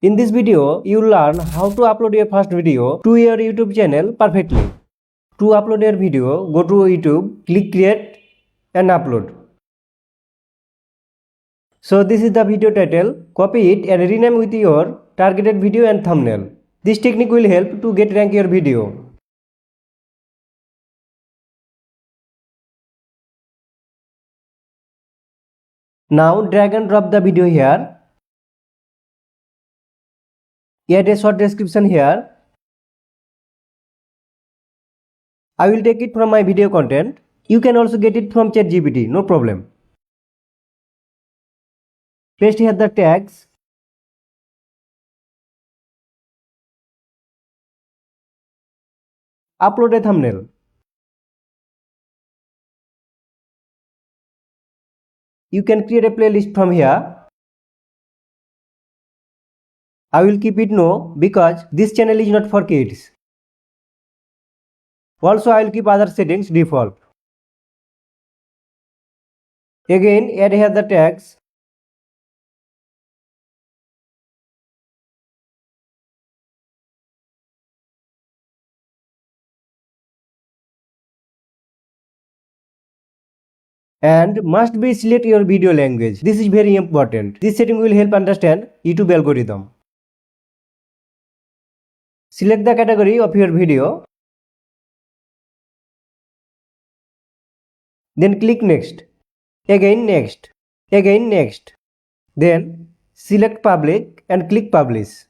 In this video, you will learn how to upload your first video to your YouTube channel perfectly. To upload your video, go to YouTube, click create and upload. So this is the video title. Copy it and rename with your targeted video and thumbnail. This technique will help to get rank your video. Now drag and drop the video here. Add a short description here. I will take it from my video content. You can also get it from ChatGPT, no problem. Paste here the tags. Upload a thumbnail. You can create a playlist from here. I will keep it no because this channel is not for kids. Also I will keep other settings default. Again add here the tags. And must be select your video language. This is very important. This setting will help understand YouTube algorithm. Select the category of your video. Then click next. Again next. Again next. Then select public and click publish.